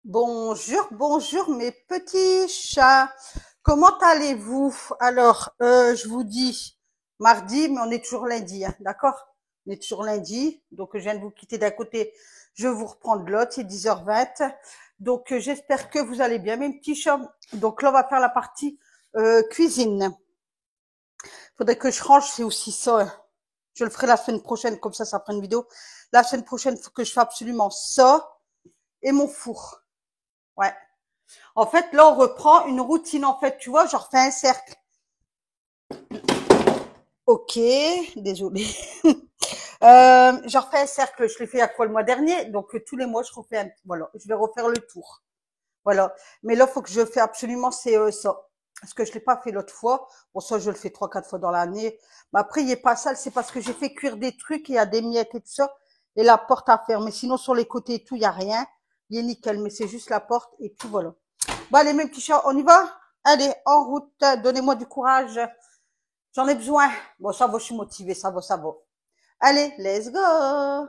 Bonjour, bonjour mes petits chats. Comment allez-vous? Alors, je vous dis mardi, mais on est toujours lundi, hein, d'accord? On est toujours lundi, donc je viens de vous quitter d'un côté, je vous reprends de l'autre, c'est 10h20. Donc, j'espère que vous allez bien, mes petits chats. Donc là, on va faire la partie cuisine. Faudrait que je range, c'est aussi ça, hein. Je le ferai la semaine prochaine, comme ça fera une vidéo. La semaine prochaine, il faut que je fasse absolument ça et mon four. Ouais. En fait, là, on reprend une routine. En fait, tu vois, je refais un cercle. Ok, désolé. Je refais un cercle. Je l'ai fait à quoi le mois dernier. Donc, tous les mois, je refais un. Voilà, je vais refaire le tour. Voilà. Mais là, il faut que je fais absolument c'est ça. Parce que je l'ai pas fait l'autre fois. Bon, ça, je le fais 3, 4 fois dans l'année. Mais après, il est pas sale. C'est parce que j'ai fait cuire des trucs et il y a des miettes et tout ça. Et la porte à faire. Mais sinon, sur les côtés et tout, il y a rien. Il est nickel. Mais c'est juste la porte et puis voilà. Bon, allez, mes petits chats, on y va? Allez, en route, donnez-moi du courage. J'en ai besoin. Bon, ça va, je suis motivée, ça va, ça va. Allez, let's go!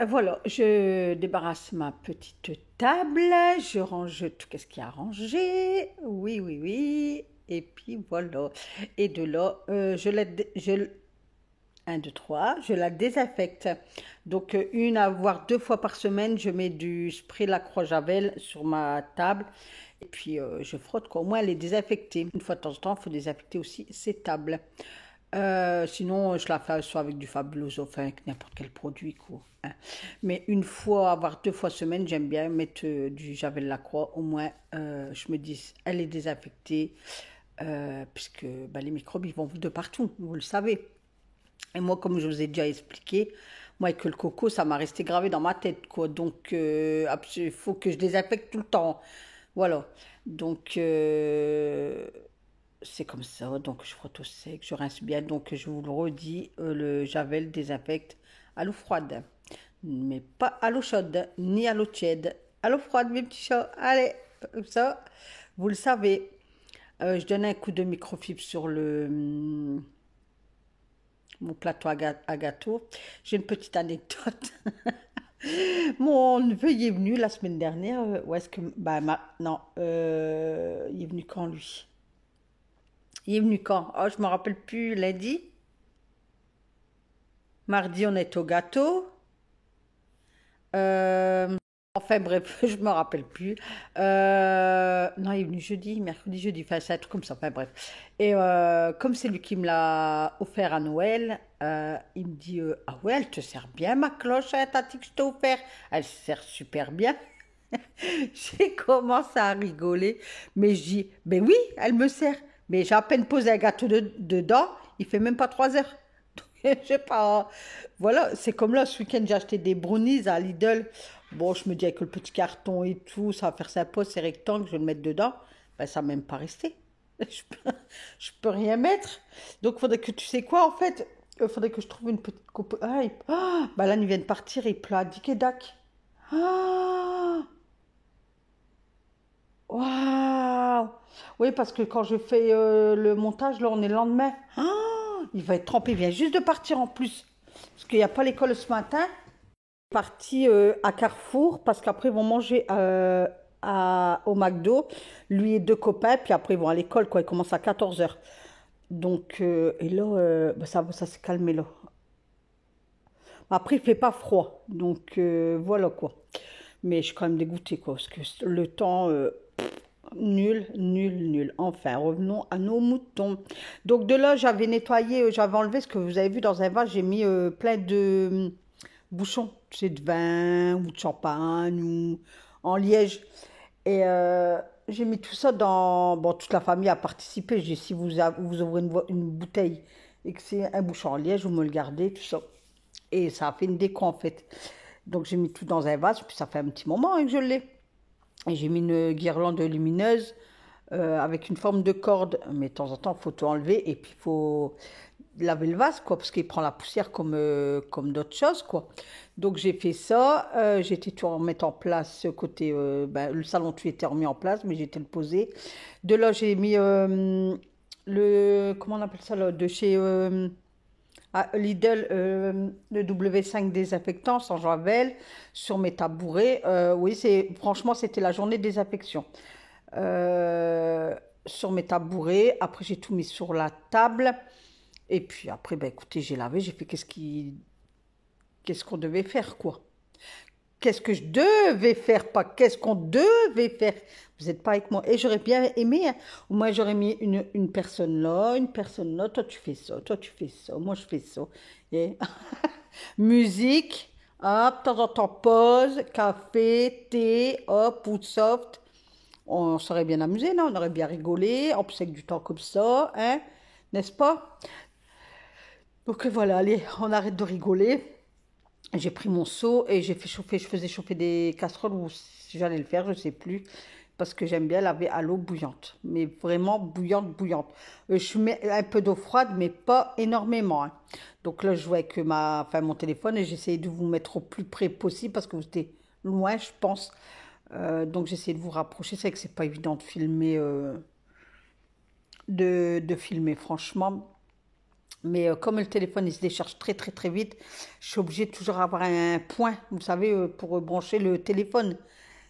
Voilà, je débarrasse ma petite table, je range tout ce qu'il y a à ranger. Oui, oui, oui. Et puis voilà. Et de là, je 1, 2, 3, je la désinfecte. Donc, une à voire 2 fois par semaine, je mets du spray Lacroix-Javel sur ma table. Et puis, je frotte quoi. Au moins, elle est désinfectée. Une fois de temps en temps, il faut désinfecter aussi ces tables. Sinon, je la fais soit avec du Fabuloso, enfin avec n'importe quel produit, quoi, hein. Mais une fois, voire 2 fois semaine, j'aime bien mettre du Javel Lacroix. Au moins, je me dis, elle est désinfectée, puisque bah, les microbes, ils vont de partout, vous le savez. Et moi, comme je vous ai déjà expliqué, moi, avec le coco, ça m'a resté gravé dans ma tête, quoi. Donc, il faut que je désinfecte tout le temps. Voilà. Donc, c'est comme ça. Donc, je frotte au sec, je rince bien. Donc, je vous le redis, le Javel désinfecte à l'eau froide. Mais pas à l'eau chaude, ni à l'eau tiède. À l'eau froide, mes petits chats. Allez, comme ça, vous le savez. Je donne un coup de microfibre sur mon plateau à gâteau. J'ai une petite anecdote. Mon neveu il est venu la semaine dernière. Où est-ce que. Bah, non. Il est venu quand, lui? Il est venu quand? Oh, je me rappelle plus. Lundi? Mardi, on est au gâteau. Euh, enfin bref, je me rappelle plus. Non, il est venu jeudi, mercredi, jeudi, enfin c'est un truc comme ça, enfin bref. Et comme c'est lui qui me l'a offert à Noël, il me dit ah ouais, elle te sert bien ma cloche, hein, tati que je t'ai offert. Elle se sert super bien. J'ai commencé à rigoler, mais je dis ben oui, elle me sert. Mais j'ai à peine posé un gâteau dedans, il fait même pas 3 heures. Je sais pas. Voilà, c'est comme là, ce week-end, j'ai acheté des brownies à Lidl. Bon, je me dis avec le petit carton et tout, ça va faire sympa, c'est rectangle, je vais le mettre dedans. Ben, ça va même pas rester. Je peux rien mettre. Donc, faudrait que tu sais quoi, en fait, il faudrait que je trouve une petite coupe. Ah, bah là, il vient de partir, il pleut à Dick et Dac. Ah, waouh! Oui, parce que quand je fais le montage, là, on est le lendemain. Ah, il va être trempé, il vient juste de partir en plus. Parce qu'il n'y a pas l'école ce matin. Parti à Carrefour, parce qu'après, ils vont manger au McDo, lui et deux copains, puis après, ils vont à l'école, quoi. Ils commencent à 14h. Donc, et là, bah, ça s'est calmé, là. Après, il fait pas froid. Donc, voilà, quoi. Mais je suis quand même dégoûtée, quoi, parce que le temps, nul, nul, nul. Enfin, revenons à nos moutons. Donc de là, j'avais nettoyé, j'avais enlevé ce que vous avez vu dans un vase. J'ai mis plein de bouchons, tu sais, de vin ou de champagne ou en liège. Et j'ai mis tout ça dans... Bon, toute la famille a participé. J'ai dit, si vous ouvrez une bouteille et que c'est un bouchon en liège, vous me le gardez, tout ça. Et ça a fait une déco en fait. Donc j'ai mis tout dans un vase, puis ça fait un petit moment hein, que je l'ai. Et j'ai mis une guirlande lumineuse avec une forme de corde. Mais de temps en temps, il faut tout enlever et puis il faut laver le vase, quoi, parce qu'il prend la poussière comme d'autres choses, quoi. Donc j'ai fait ça. J'étais tout remettre en place côté... ben, le salon, tout était remis en place, mais j'étais le posé. De là, j'ai mis le... Comment on appelle ça, là, de chez... Lidl, le W5 désinfectant sans javel sur mes tabourets. Oui, franchement, c'était la journée de désinfection. Sur mes tabourets. Après, j'ai tout mis sur la table. Et puis après, ben, écoutez, j'ai lavé, j'ai fait qu'est-ce qu'on devait faire, quoi. Qu'est-ce que je devais faire, pas qu'est-ce qu'on devait faire. Vous n'êtes pas avec moi. Et j'aurais bien aimé, hein. Au moins j'aurais mis une personne là. Toi tu fais ça, toi tu fais ça, moi je fais ça. Et musique, hop, de temps en temps pause, café, thé, hop, ou soft. On serait bien amusé, non? On aurait bien rigolé. En plus avec du temps comme ça, hein? N'est-ce pas? Donc voilà, allez, on arrête de rigoler. J'ai pris mon seau et j'ai fait chauffer, je faisais chauffer des casseroles ou si j'allais le faire, je ne sais plus, parce que j'aime bien laver à l'eau bouillante, mais vraiment bouillante, bouillante. Je mets un peu d'eau froide, mais pas énormément, hein. Donc là, je jouais avec enfin, mon téléphone et j'essayais de vous mettre au plus près possible parce que vous étiez loin, je pense. Donc j'essayais de vous rapprocher. C'est vrai que c'est pas évident de filmer, de filmer, franchement. Mais comme le téléphone il se décharge très très très vite, je suis obligée de toujours avoir un point, vous savez, pour brancher le téléphone.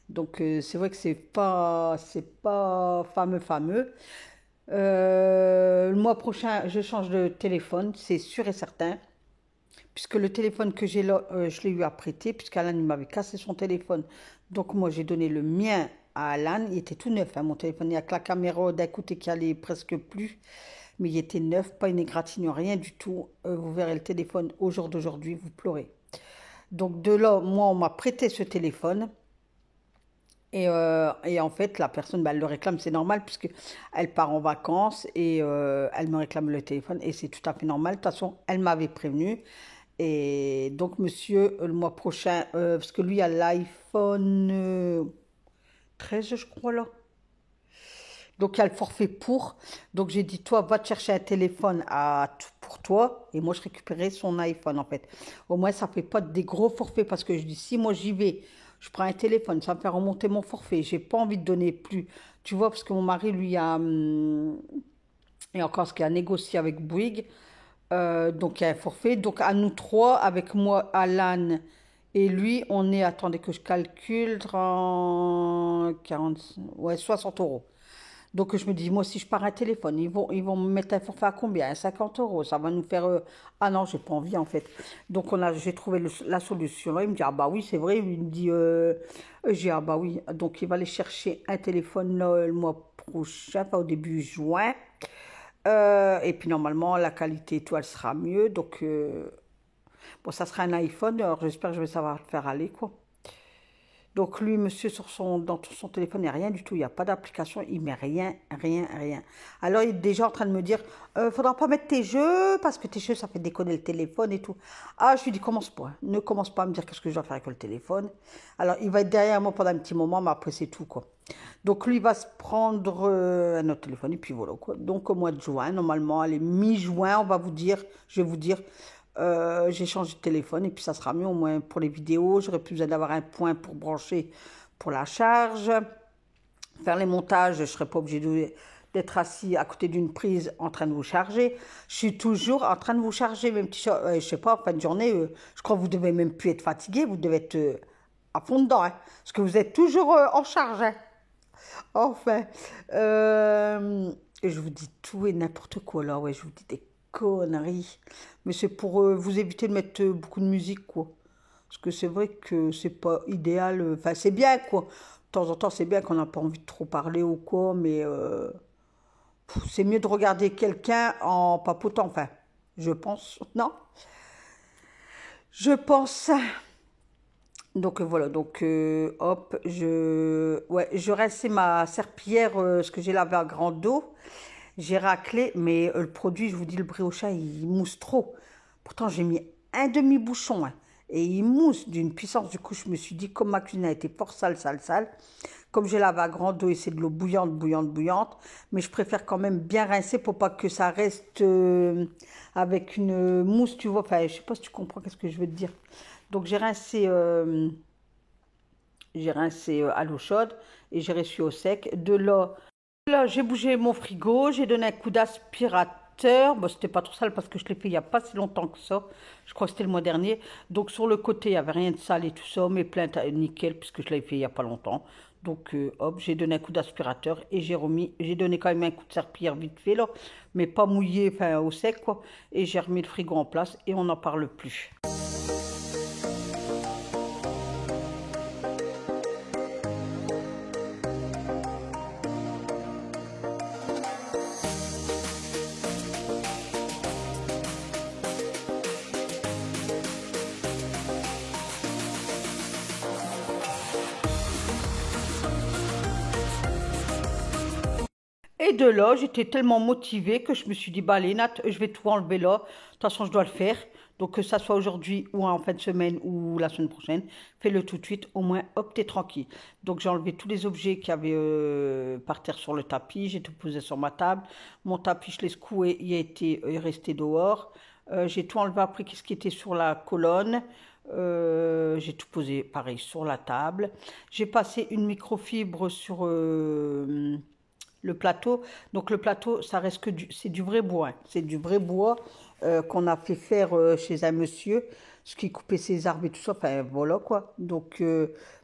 Donc c'est vrai que c'est pas fameux fameux. Le mois prochain, je change de téléphone, c'est sûr et certain. Puisque le téléphone que j'ai là, je l'ai eu à prêter, puisqu'Alan il m'avait cassé son téléphone. Donc moi j'ai donné le mien à Alan, il était tout neuf, hein, mon téléphone, il n'y a que la caméra d'un côté qui allait presque plus. Mais il était neuf, pas une égratignure, rien du tout. Vous verrez le téléphone au jour d'aujourd'hui, vous pleurez. Donc de là, moi, on m'a prêté ce téléphone. Et en fait, la personne, bah, elle le réclame, c'est normal, puisque elle part en vacances et elle me réclame le téléphone. Et c'est tout à fait normal. De toute façon, elle m'avait prévenu. Et donc, monsieur, le mois prochain, parce que lui a l'iPhone 13, je crois, là. Donc, il y a le forfait pour. Donc, j'ai dit, toi, va te chercher un téléphone pour toi. Et moi, je récupérais son iPhone, en fait. Au moins, ça ne fait pas des gros forfaits. Parce que je dis, si moi, j'y vais, je prends un téléphone, ça me fait remonter mon forfait. J'ai pas envie de donner plus. Tu vois, parce que mon mari, lui, et encore ce qu'il a négocié avec Bouygues. Donc, il y a un forfait. Donc, à nous trois, avec moi, Alan et lui, on est, attendez que je calcule, 40, ouais, 60 euros. Donc je me dis, moi si je pars un téléphone, ils vont me mettre un forfait à combien? 50 euros, ça va nous faire... Ah non, j'ai pas envie en fait. Donc j'ai trouvé la solution. Il me dit, ah bah oui, c'est vrai. Il me dit, j'ai dit, ah bah oui. Donc il va aller chercher un téléphone là, le mois prochain, enfin au début juin. Et puis normalement, la qualité et tout, elle sera mieux. Donc, bon, ça sera un iPhone. Alors j'espère que je vais savoir le faire aller, quoi. Donc lui, monsieur, dans son téléphone, il n'y a rien du tout. Il n'y a pas d'application. Il met rien, rien, rien. Alors il est déjà en train de me dire, faudra pas mettre tes jeux, parce que tes jeux, ça fait déconner le téléphone et tout. Ah, je lui dis, commence pas. Ne commence pas à me dire qu'est-ce que je dois faire avec le téléphone. Alors il va être derrière moi pendant un petit moment, mais après c'est tout, quoi. Donc lui, il va se prendre un autre téléphone, et puis voilà, quoi. Donc au mois de juin, normalement, allez, mi-juin, on va vous dire, je vais vous dire, j'ai changé de téléphone et puis ça sera mieux au moins pour les vidéos. J'aurais plus besoin d'avoir un point pour brancher pour la charge. Faire les montages, je ne serai pas obligé d'être assis à côté d'une prise en train de vous charger. Je suis toujours en train de vous charger, même si, je sais pas, en fin de journée, je crois que vous devez même plus être fatigué, vous devez être à fond dedans, hein, parce que vous êtes toujours en charge. Hein. Enfin, je vous dis tout et n'importe quoi là, ouais, je vous dis des conneries. Mais c'est pour vous éviter de mettre beaucoup de musique, quoi. Parce que c'est vrai que c'est pas idéal. Enfin, c'est bien, quoi. De temps en temps, c'est bien qu'on n'a pas envie de trop parler ou quoi, mais c'est mieux de regarder quelqu'un en papotant, enfin, je pense, non? Je pense. Donc voilà, donc hop, je rinçais ma serpillière, ce que j'ai lavé à grande eau. J'ai raclé, mais le produit, je vous dis, le brioche, il mousse trop. Pourtant, j'ai mis un demi-bouchon, hein, et il mousse d'une puissance. Du coup, je me suis dit, comme ma cuisine a été fort sale, sale, sale, comme j'ai lavé à grande eau et c'est de l'eau bouillante, bouillante, bouillante, mais je préfère quand même bien rincer pour pas que ça reste avec une mousse, tu vois. Enfin, je sais pas si tu comprends qu'est-ce que je veux te dire. Donc, j'ai rincé à l'eau chaude et j'ai reçu au sec. Là, j'ai bougé mon frigo, j'ai donné un coup d'aspirateur. Bon, c'était pas trop sale parce que je l'ai fait il n'y a pas si longtemps que ça. Je crois que c'était le mois dernier. Donc sur le côté, il n'y avait rien de sale et tout ça. Mes plaintes, nickel, puisque je l'avais fait il n'y a pas longtemps. Donc hop, j'ai donné un coup d'aspirateur et j'ai donné quand même un coup de serpillière vite fait là, mais pas mouillé, enfin au sec quoi. Et j'ai remis le frigo en place et on n'en parle plus. Et de là, j'étais tellement motivée que je me suis dit, bah allez Nat, je vais tout enlever là. De toute façon, je dois le faire. Donc que ça soit aujourd'hui ou en fin de semaine ou la semaine prochaine, fais-le tout de suite. Au moins, hop, t'es tranquille. Donc j'ai enlevé tous les objets qu'il y avait par terre sur le tapis. J'ai tout posé sur ma table. Mon tapis, je l'ai secoué, il est resté dehors. J'ai tout enlevé après, qu'est-ce qui était sur la colonne. J'ai tout posé pareil sur la table. J'ai passé une microfibre sur le plateau. Donc le plateau, ça reste que c'est du vrai bois. Hein. C'est du vrai bois qu'on a fait faire chez un monsieur, ce qui coupait ses arbres et tout ça. Enfin voilà quoi. Donc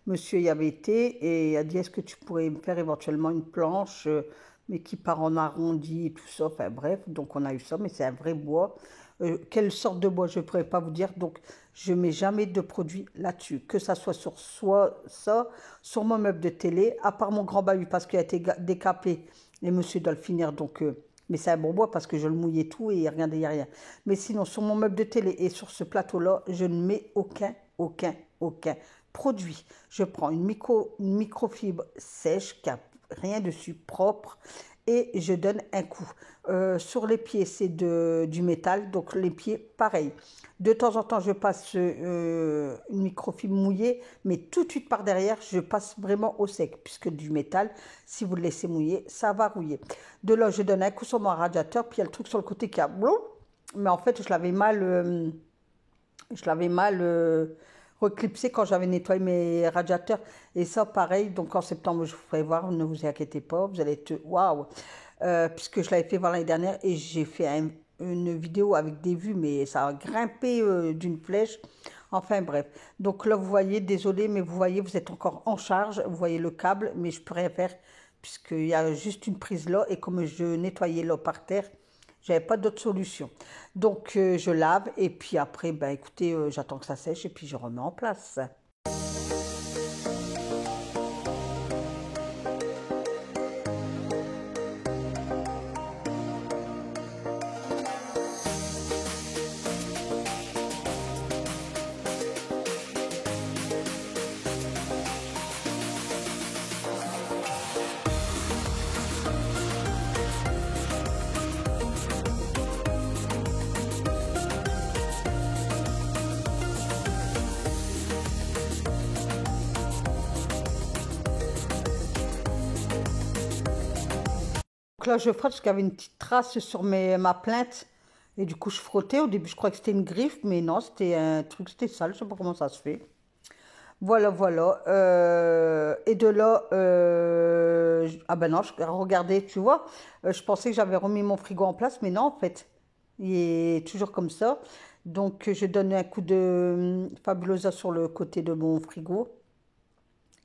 monsieur y avait été et il a dit est-ce que tu pourrais me faire éventuellement une planche, mais qui part en arrondi et tout ça. Enfin bref, donc on a eu ça, mais c'est un vrai bois. Quelle sorte de bois, je ne pourrais pas vous dire. Donc, je ne mets jamais de produit là-dessus. Que ça soit sur ça, sur mon meuble de télé, à part mon grand bahut parce qu'il a été décapé et monsieur doit le finir. Donc, mais c'est un bon bois parce que je le mouillais tout et regardez, il n'y a rien. Mais sinon, sur mon meuble de télé et sur ce plateau-là, je ne mets aucun produit. Je prends une microfibre sèche qui n'a rien dessus, propre et je donne un coup. Sur les pieds, c'est du métal, donc les pieds, pareil. De temps en temps, je passe une microfibre mouillée, mais tout de suite par derrière, je passe vraiment au sec, puisque du métal, si vous le laissez mouiller, ça va rouiller. De là, je donne un coup sur mon radiateur, puis il y a le truc sur le côté qui a... Mais en fait, je l'avais mal reclipsé quand j'avais nettoyé mes radiateurs. Et ça, pareil, donc en septembre, je vous ferai voir, ne vous inquiétez pas, vous allez être waouh, puisque je l'avais fait voir l'année dernière et j'ai fait une vidéo avec des vues, mais ça a grimpé d'une flèche. Enfin bref, donc là vous voyez, désolé, mais vous voyez, vous êtes encore en charge, vous voyez le câble, mais je peux rien faire puisqu'il y a juste une prise là et comme je nettoyais là par terre, j'avais pas d'autre solution. Donc je lave et puis après, ben écoutez, j'attends que ça sèche et puis je remets en place. Donc là, je frotte parce qu'il y avait une petite trace sur ma plainte. Et du coup, je frottais. Au début, je croyais que c'était une griffe, mais non, c'était un truc, c'était sale. Je sais pas comment ça se fait. Voilà, voilà. Et de là, ah ben non, regardez, tu vois, je pensais que j'avais remis mon frigo en place, mais non, en fait, il est toujours comme ça. Donc, je donne un coup de Fabulosa sur le côté de mon frigo.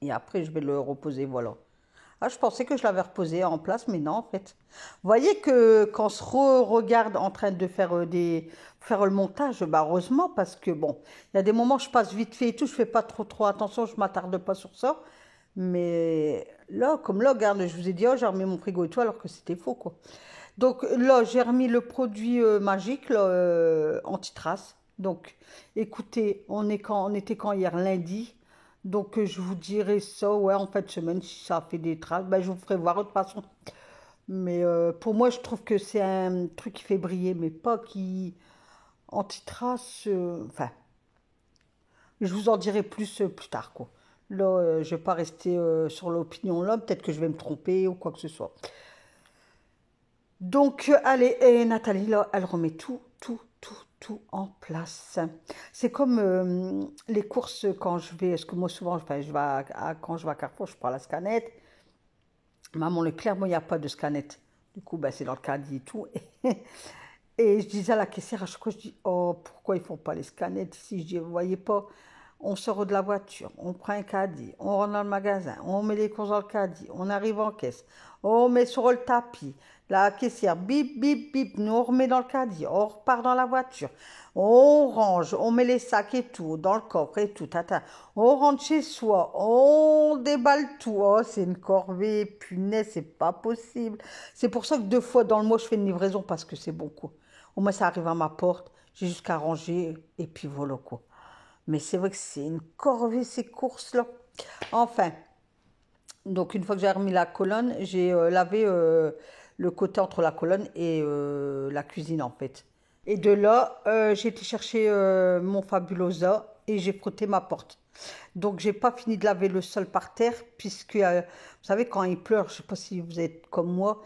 Et après, je vais le reposer, voilà. Ah, je pensais que je l'avais reposé en place, mais non, en fait. Vous voyez que quand on se regarde en train de faire faire le montage, bah heureusement, parce que bon, il y a des moments, je passe vite fait et tout, je fais pas trop attention, je m'attarde pas sur ça. Mais là, comme là, regarde, je vous ai dit, oh, j'ai remis mon frigo et tout, alors que c'était faux, quoi. Donc là, j'ai remis le produit magique, là, anti-trace. Donc, écoutez, on était quand hier lundi. Donc, je vous dirai ça, ouais, en fin de semaine, si ça fait des traces, ben, je vous ferai voir de toute façon. Mais pour moi, je trouve que c'est un truc qui fait briller, mais pas qui anti-trace. Enfin, je vous en dirai plus plus tard, quoi. Là, je vais pas rester sur l'opinion là, peut-être que je vais me tromper ou quoi que ce soit. Donc, allez, et Nathalie, là, elle remet tout en place. C'est comme les courses quand je vais, parce que moi souvent, enfin, je vais quand je vais à Carrefour, je prends la scanette. Maman Leclerc, moi, il n'y a pas de scanette. Du coup, ben, c'est dans le caddie et tout. Et je disais à la caissière, à chaque fois, je dis, oh, pourquoi ils font pas les scanettes ici? Je dis, vous voyez pas, on sort de la voiture, on prend un caddie, on rentre dans le magasin, on met les courses dans le caddie, on arrive en caisse, on met sur le tapis, la caissière, bip, bip, bip, nous on remet dans le caddie, on repart dans la voiture, on range, on met les sacs et tout, dans le coffre et tout, tata. On rentre chez soi, on déballe tout. Oh, c'est une corvée, punaise, c'est pas possible. C'est pour ça que 2 fois dans le mois, je fais une livraison parce que c'est bon, quoi. Au moins, ça arrive à ma porte, j'ai juste qu'à ranger et puis voilà, quoi. Mais c'est vrai que c'est une corvée, ces courses-là. Enfin, donc une fois que j'ai remis la colonne, j'ai lavé le côté entre la colonne et la cuisine, en fait. Et de là, j'ai été chercher mon Fabulosa et j'ai frotté ma porte. Donc, j'ai pas fini de laver le sol par terre, puisque, vous savez, quand il pleut, je sais pas si vous êtes comme moi,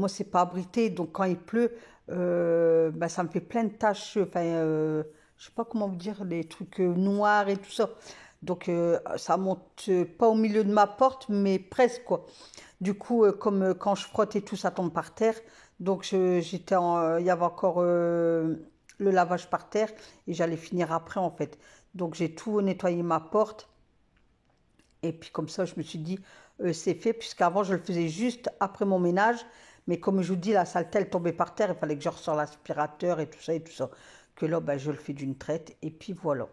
c'est pas abrité, donc quand il pleut, bah, ça me fait plein de taches, enfin, je sais pas comment vous dire, les trucs noirs et tout ça. Donc, ça monte pas au milieu de ma porte, mais presque, quoi. Du coup, comme quand je frotte et tout, ça tombe par terre. Donc, il y avait encore le lavage par terre et j'allais finir après, en fait. Donc, j'ai tout nettoyé ma porte. Et puis, comme ça, je me suis dit, c'est fait, puisqu'avant, je le faisais juste après mon ménage. Mais comme je vous dis, la saleté, elle tombait par terre. Il fallait que je ressors l'aspirateur et tout ça et tout ça. Que là, ben, je le fais d'une traite. Et puis, voilà.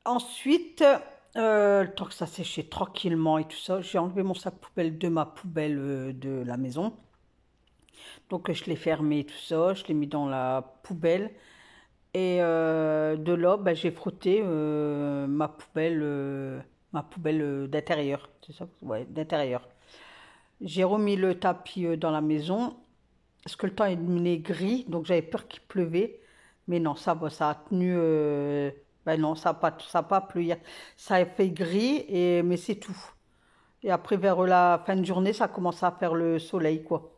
Ensuite, le temps que ça séchait tranquillement et tout ça, j'ai enlevé mon sac poubelle de ma poubelle de la maison. Donc, je l'ai fermé et tout ça, je l'ai mis dans la poubelle. Et de là, ben, j'ai frotté ma poubelle d'intérieur. C'est ça? Ouais, d'intérieur. J'ai remis le tapis dans la maison. Parce que le temps est devenu gris, donc j'avais peur qu'il pleuvait. Mais non, ça va, ça a tenu Ben non, ça a pas plu. Ça a fait gris, mais c'est tout. Et après, vers la fin de journée, ça commence à faire le soleil, quoi.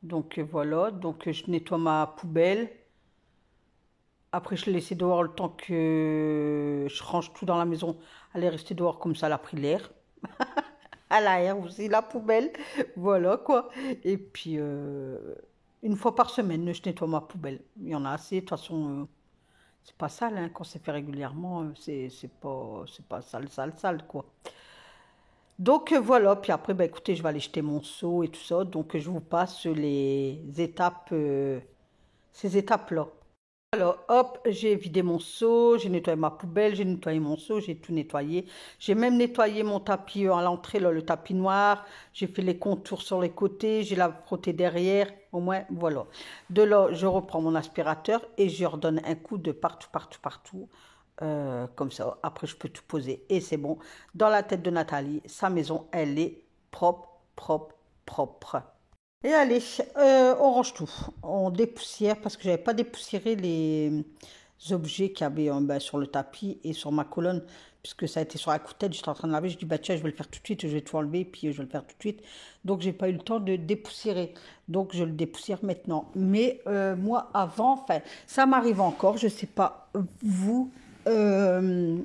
Donc voilà, donc je nettoie ma poubelle. Après, je l'ai laissé dehors le temps que je range tout dans la maison. Elle est restée dehors comme ça, elle a pris l'air. À l'air aussi, la poubelle. Voilà quoi. Et puis, une fois par semaine, je nettoie ma poubelle. Il y en a assez. De toute façon, c'est pas sale, hein. Quand c'est fait régulièrement, c'est pas sale, sale, sale quoi. Donc voilà. Puis après, bah, écoutez, je vais aller jeter mon seau et tout ça. Donc je vous passe ces étapes-là. Alors, hop, j'ai vidé mon seau, j'ai nettoyé ma poubelle, j'ai nettoyé mon seau, j'ai tout nettoyé. J'ai même nettoyé mon tapis à l'entrée, là, le tapis noir. J'ai fait les contours sur les côtés, j'ai la frotté derrière. Au moins, voilà. De là, je reprends mon aspirateur et je redonne un coup de partout, partout, partout. Comme ça, après, je peux tout poser et c'est bon. Dans la tête de Nathalie, sa maison, elle est propre, propre, propre. Et allez, on range tout. On dépoussière parce que j'avais pas dépoussiéré les objets qu'il y avait ben, sur le tapis et sur ma colonne, puisque ça a été sur la couette. J'étais en train de laver. Je dis bah tiens, je vais le faire tout de suite. Je vais tout enlever puis je vais le faire tout de suite. Donc j'ai pas eu le temps de dépoussiérer. Donc je le dépoussière maintenant. Mais moi avant, enfin ça m'arrive encore. Je sais pas vous. euh,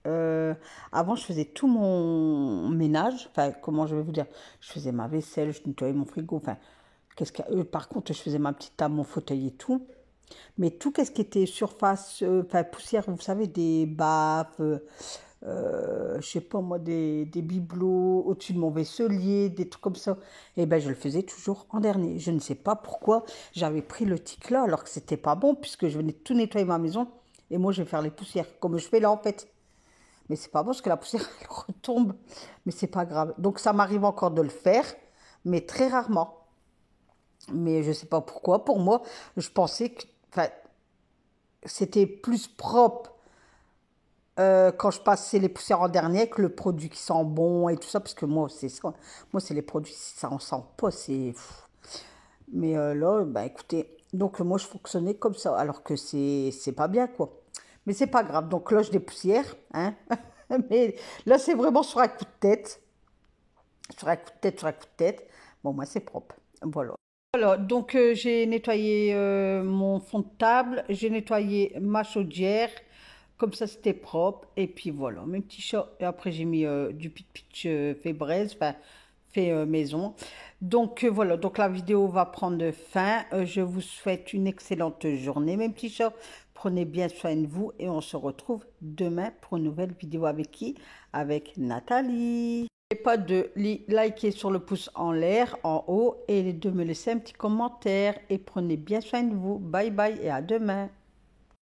euh, Avant, je faisais tout mon ménage. Enfin, comment je vais vous dire? Je faisais ma vaisselle, je nettoyais mon frigo. Enfin, par contre, je faisais ma petite table, mon fauteuil et tout. Mais tout ce qui était surface, enfin, poussière, vous savez, des baffes, je sais pas moi, des bibelots au-dessus de mon vaisselier, des trucs comme ça. Et ben, je le faisais toujours en dernier. Je ne sais pas pourquoi j'avais pris le tic là, alors que c'était pas bon, puisque je venais de tout nettoyer ma maison. Et moi, je vais faire les poussières, comme je fais là, en fait. Mais c'est pas bon parce que la poussière elle retombe. Mais c'est pas grave. Donc ça m'arrive encore de le faire, mais très rarement. Mais je sais pas pourquoi. Pour moi, je pensais que enfin, c'était plus propre quand je passais les poussières en dernier que le produit qui sent bon et tout ça. Parce que moi, c'est ça. Moi, c'est les produits, ça en sent pas. C'est. Mais là, bah écoutez. Donc moi, je fonctionnais comme ça. Alors que c'est pas bien, quoi. Mais c'est pas grave. Donc là, je dépoussière. Hein. Mais là, c'est vraiment sur un coup de tête. Sur un coup de tête, sur un coup de tête. Bon, moi, c'est propre. Voilà. Voilà, donc j'ai nettoyé mon fond de table, j'ai nettoyé ma chaudière, comme ça c'était propre, et puis voilà, mes petits chats, et après j'ai mis du pitch fait braise, enfin fait maison. Donc voilà, donc la vidéo va prendre fin, je vous souhaite une excellente journée mes petits chats, prenez bien soin de vous, et on se retrouve demain pour une nouvelle vidéo avec qui? Avec Nathalie. N'oubliez pas de liker sur le pouce en l'air, en haut, et de me laisser un petit commentaire. Et prenez bien soin de vous. Bye bye et à demain.